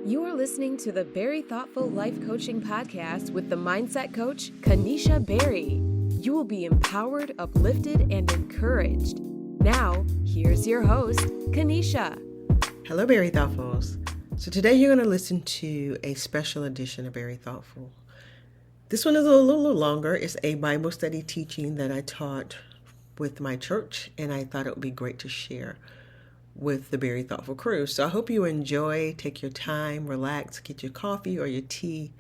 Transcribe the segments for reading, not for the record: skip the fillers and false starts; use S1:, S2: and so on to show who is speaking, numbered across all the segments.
S1: You are listening to the Berry Thoughtful Life Coaching Podcast with the mindset coach, Kanisha Berry. You will be empowered, uplifted, and encouraged. Now, here's your host, Kanisha.
S2: Hello, Berry Thoughtfuls. So today you're going to listen to a special edition of Berry Thoughtful. This one is a little longer. It's a Bible study teaching that I taught with my church, and I thought it would be great to share with the Berry Thoughtful crew. So I hope you enjoy, take your time, relax, get your coffee or your tea,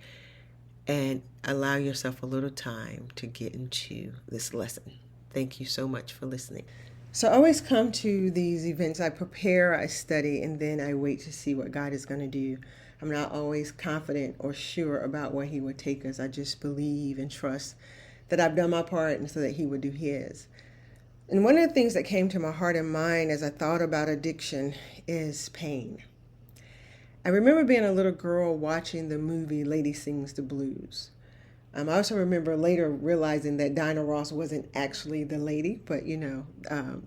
S2: and allow yourself a little time to get into this lesson. Thank you so much for listening. So I always come to these events, I prepare, I study, and then I wait to see what God is going to do. I'm not always confident or sure about where He would take us. I just believe and trust that I've done my part and so that He would do His. And one of the things that came to my heart and mind as I thought about addiction is pain. I remember being a little girl watching the movie Lady Sings the Blues. I also remember later realizing that Dinah Ross wasn't actually the lady, but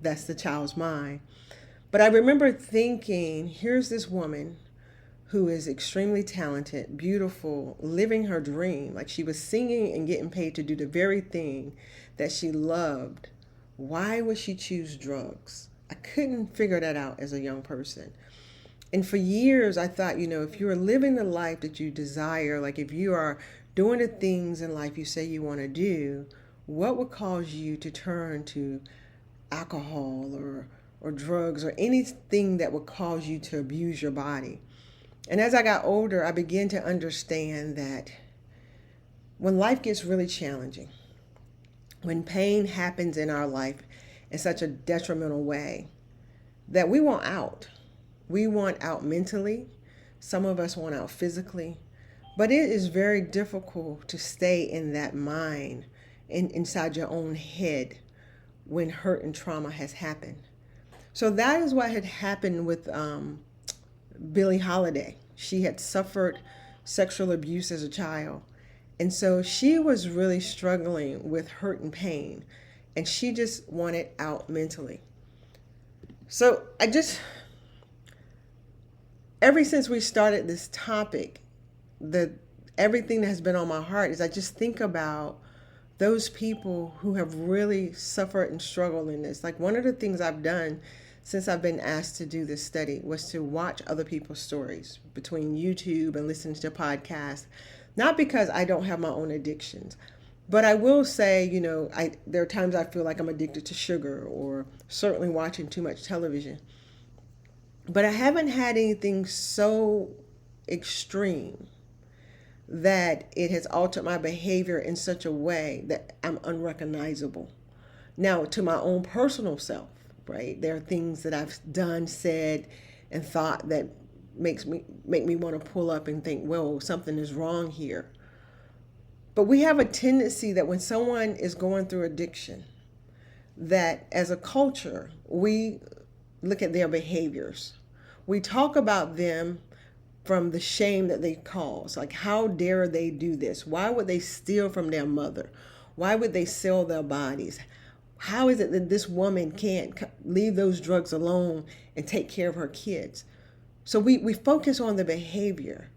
S2: that's the child's mind. But I remember thinking, here's this woman who is extremely talented, beautiful, living her dream. Like she was singing and getting paid to do the very thing that she loved. Why would she choose drugs? I couldn't figure that out as a young person. And for years, I thought, if you are living the life that you desire, like if you are doing the things in life you say you want to do, what would cause you to turn to alcohol or drugs or anything that would cause you to abuse your body? And as I got older, I began to understand that when life gets really challenging, when pain happens in our life in such a detrimental way, that we want out. We want out mentally. Some of us want out physically. But it is very difficult to stay in that mind, inside your own head, when hurt and trauma has happened. So that is what had happened with Billie Holiday. She had suffered sexual abuse as a child. And so she was really struggling with hurt and pain, and she just wanted out mentally. So ever since we started this topic, everything that has been on my heart is I just think about those people who have really suffered and struggled in this. Like one of the things I've done since I've been asked to do this study was to watch other people's stories between YouTube and listening to podcasts. Not because I don't have my own addictions, but I will say, there are times I feel like I'm addicted to sugar or certainly watching too much television. But I haven't had anything so extreme that it has altered my behavior in such a way that I'm unrecognizable. Now, to my own personal self, right? There are things that I've done, said, and thought that make me want to pull up and think, well, something is wrong here. But we have a tendency that when someone is going through addiction, that as a culture, we look at their behaviors. We talk about them from the shame that they cause. Like, how dare they do this? Why would they steal from their mother? Why would they sell their bodies? How is it that this woman can't leave those drugs alone and take care of her kids? So we focus on the behavior.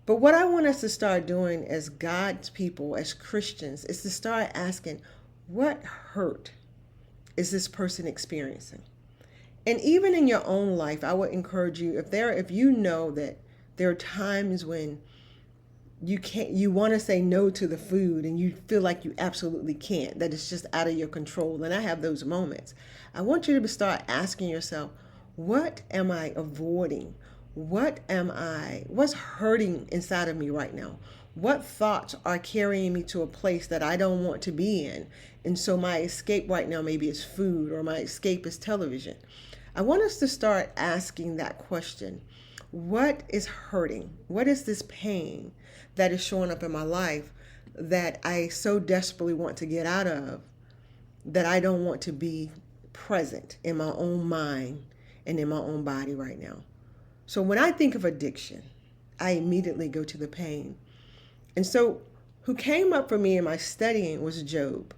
S2: But what I want us to start doing as God's people, as Christians, is to start asking, what hurt is this person experiencing? And even in your own life, I would encourage you, if you know that there are times when you want to say no to the food and you feel like you absolutely can't, that it's just out of your control, and I have those moments. I want you to start asking yourself, what am I avoiding? What's hurting inside of me right now? What thoughts are carrying me to a place that I don't want to be in? And so my escape right now maybe is food, or my escape is television. I want us to start asking that question. What is hurting? What is this pain that is showing up in my life that I so desperately want to get out of, that I don't want to be present in my own mind and in my own body right now? So when I think of addiction, I immediately go to the pain. And so who came up for me in my studying was Job.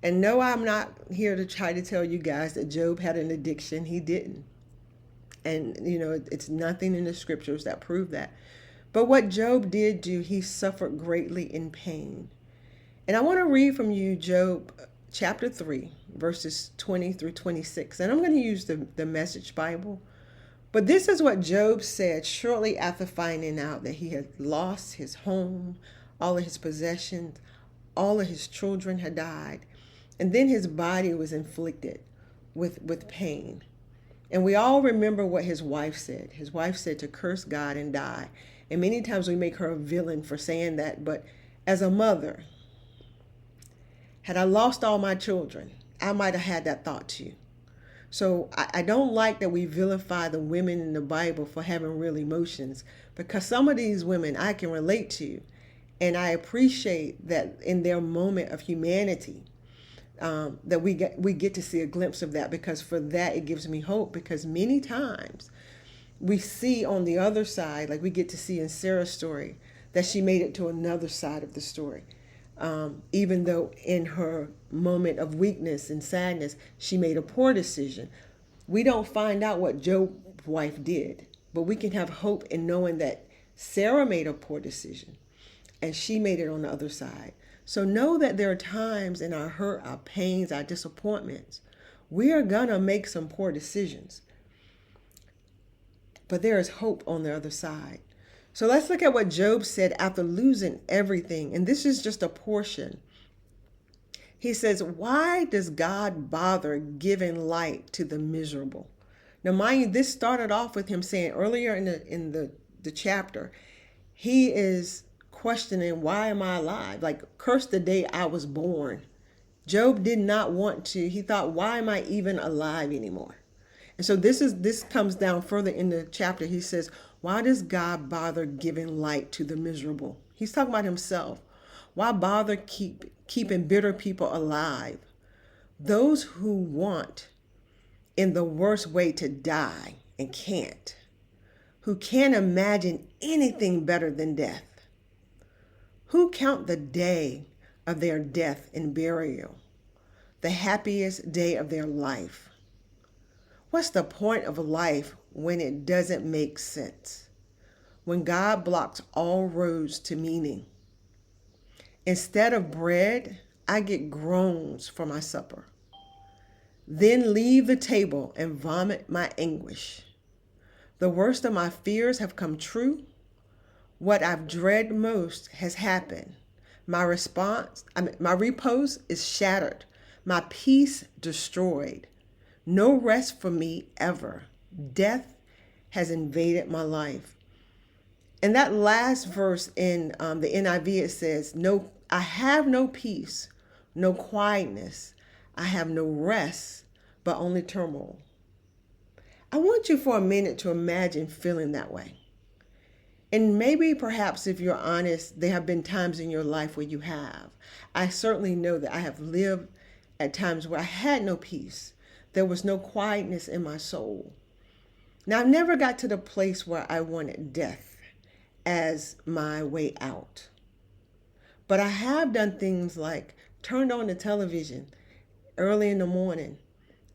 S2: And no, I'm not here to try to tell you guys that Job had an addiction. He didn't. And, it's nothing in the scriptures that prove that. But what Job did do, he suffered greatly in pain. And I want to read from you Job chapter 3, verses 20 through 26. And I'm going to use the Message Bible. But this is what Job said shortly after finding out that he had lost his home, all of his possessions, all of his children had died. And then his body was inflicted with pain. And we all remember what his wife said. His wife said to curse God and die. And many times we make her a villain for saying that. But as a mother, had I lost all my children, I might have had that thought too. So I don't like that we vilify the women in the Bible for having real emotions, because some of these women I can relate to. And I appreciate that in their moment of humanity, that we get to see a glimpse of that, because for that it gives me hope, because many times we see on the other side, like we get to see in Sarah's story, that she made it to another side of the story. Even though in her moment of weakness and sadness, she made a poor decision. We don't find out what Job's wife did, but we can have hope in knowing that Sarah made a poor decision and she made it on the other side. So know that there are times in our hurt, our pains, our disappointments, we are going to make some poor decisions. But there is hope on the other side. So let's look at what Job said after losing everything. And this is just a portion. He says, why does God bother giving light to the miserable? Now, mind you, this started off with him saying earlier in the chapter, he is questioning, why am I alive? Like, curse the day I was born. Job did not want to. He thought, why am I even alive anymore? And so this comes down further in the chapter. He says, why does God bother giving light to the miserable? He's talking about himself. Why bother keeping bitter people alive? Those who want in the worst way to die and can't, who can't imagine anything better than death, who count the day of their death and burial, the happiest day of their life. What's the point of life when it doesn't make sense? When God blocks all roads to meaning. Instead of bread, I get groans for my supper. Then leave the table and vomit my anguish. The worst of my fears have come true. What I've dreaded most has happened. My repose is shattered. My peace destroyed. No rest for me ever. Death has invaded my life. And that last verse in the NIV, it says, "No, I have no peace, no quietness. I have no rest, but only turmoil." I want you for a minute to imagine feeling that way. And maybe, perhaps, if you're honest, there have been times in your life where you have. I certainly know that I have lived at times where I had no peace. There was no quietness in my soul. Now, I never got to the place where I wanted death as my way out. But I have done things like turned on the television early in the morning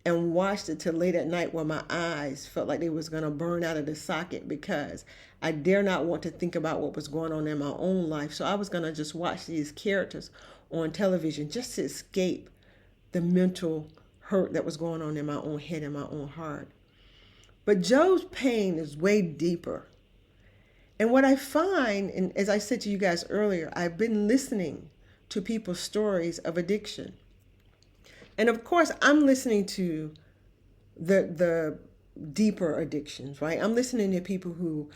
S2: and watched it till late at night where my eyes felt like they was going to burn out of the socket, because I dare not want to think about what was going on in my own life. So I was going to just watch these characters on television just to escape the mental hurt that was going on in my own head and my own heart. But Job's pain is way deeper. And what I find, and as I said to you guys earlier, I've been listening to people's stories of addiction. And of course, I'm listening to the deeper addictions, right? I'm listening to people who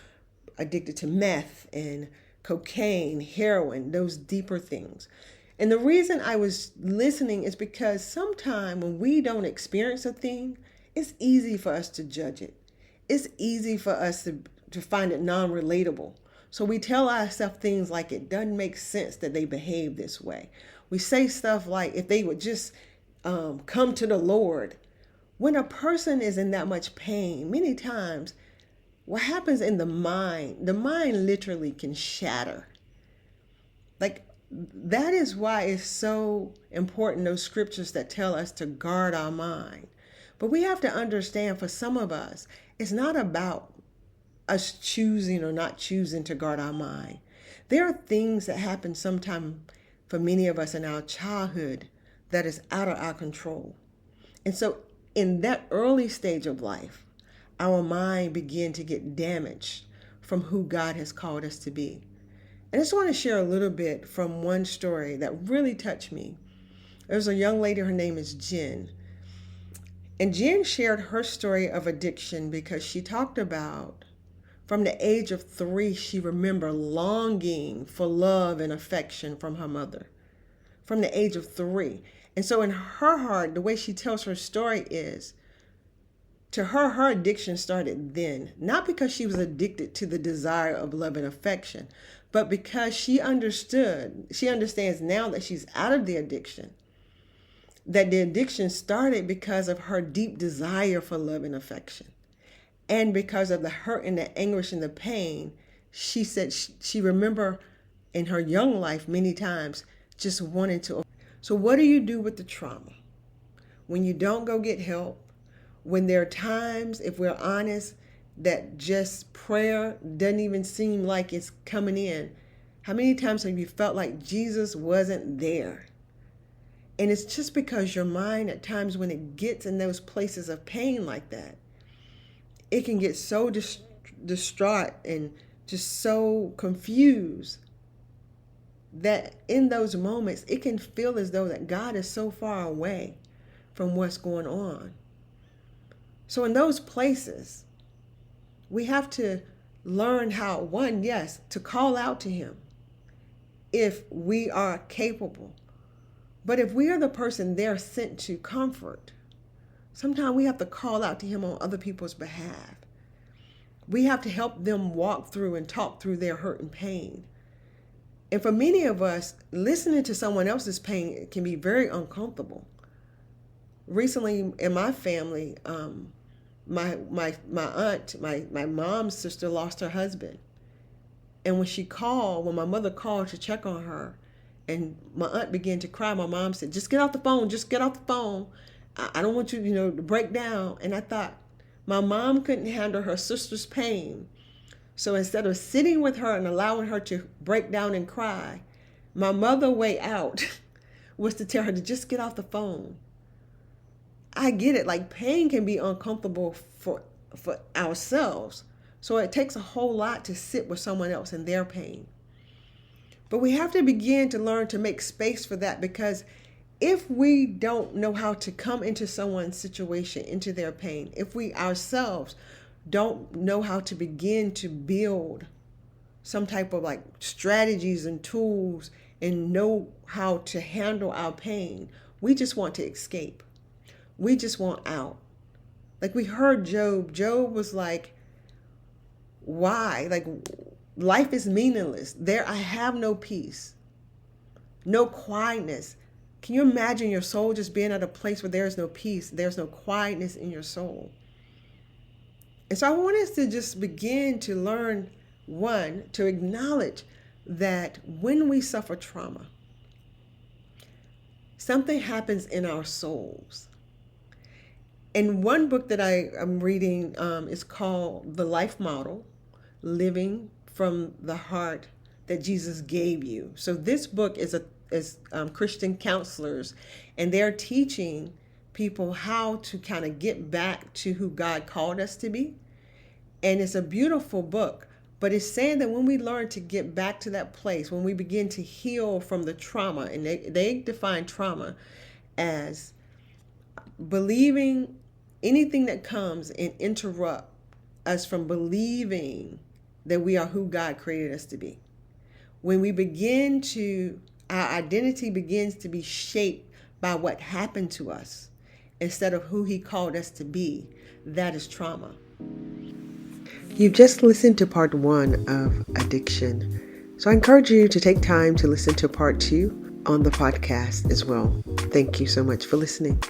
S2: are addicted to meth and cocaine, heroin, those deeper things. And the reason I was listening is because sometimes when we don't experience a thing, it's easy for us to judge it. It's easy for us to find it non-relatable. So we tell ourselves things like it doesn't make sense that they behave this way. We say stuff like, if they would just come to the Lord. When a person is in that much pain, many times what happens in the mind literally can shatter. Like, that is why it's so important, those scriptures that tell us to guard our mind. But we have to understand, for some of us, it's not about us choosing or not choosing to guard our mind. There are things that happen sometime for many of us in our childhood that is out of our control. And so in that early stage of life, our mind began to get damaged from who God has called us to be. And I just want to share a little bit from one story that really touched me. There's a young lady, her name is Jen. And Jen shared her story of addiction because she talked about from the age of 3, she remembered longing for love and affection from her mother. From the age of 3. And so in her heart, the way she tells her story is, to her addiction started then, not because she was addicted to the desire of love and affection, but because she understands now that she's out of the addiction, that the addiction started because of her deep desire for love and affection. And because of the hurt and the anguish and the pain, she said she remember in her young life many times just wanting to. So what do you do with the trauma? When you don't go get help, when there are times, if we're honest, that just prayer doesn't even seem like it's coming in. How many times have you felt like Jesus wasn't there? And it's just because your mind at times when it gets in those places of pain like that, it can get so distraught and just so confused that in those moments, it can feel as though that God is so far away from what's going on. So in those places, we have to learn how, one, yes, to call out to him if we are capable. But if we are the person they're sent to comfort, sometimes we have to call out to him on other people's behalf. We have to help them walk through and talk through their hurt and pain. And for many of us, listening to someone else's pain can be very uncomfortable. Recently in my family, my aunt, my mom's sister lost her husband. And when my mother called to check on her, and my aunt began to cry, my mom said, just get off the phone. I don't want you, to break down. And I thought, my mom couldn't handle her sister's pain. So instead of sitting with her and allowing her to break down and cry, my mother way out was to tell her to just get off the phone. I get it. Like, pain can be uncomfortable for ourselves. So it takes a whole lot to sit with someone else in their pain. But we have to begin to learn to make space for that, because if we don't know how to come into someone's situation, into their pain, if we ourselves don't know how to begin to build some type of strategies and tools and know how to handle our pain, we just want to escape. We just want out. Like we heard Job. Job was like, why? Life is meaningless. I have no peace, no quietness. Can you imagine your soul just being at a place where there is no peace, there's no quietness in your soul? And so I want us to just begin to learn, one, to acknowledge that when we suffer trauma, something happens in our souls. And one book that I am reading is called The Life Model, Living from the Heart That Jesus Gave You. So this book is Christian counselors, and they're teaching people how to kind of get back to who God called us to be. And it's a beautiful book, but it's saying that when we learn to get back to that place, when we begin to heal from the trauma, and they define trauma as believing anything that comes and interrupt us from believing that we are who God created us to be. When we begin to, our identity begins to be shaped by what happened to us instead of who he called us to be, that is trauma. You've just listened to part 1 of addiction. So I encourage you to take time to listen to part 2 on the podcast as well. Thank you so much for listening.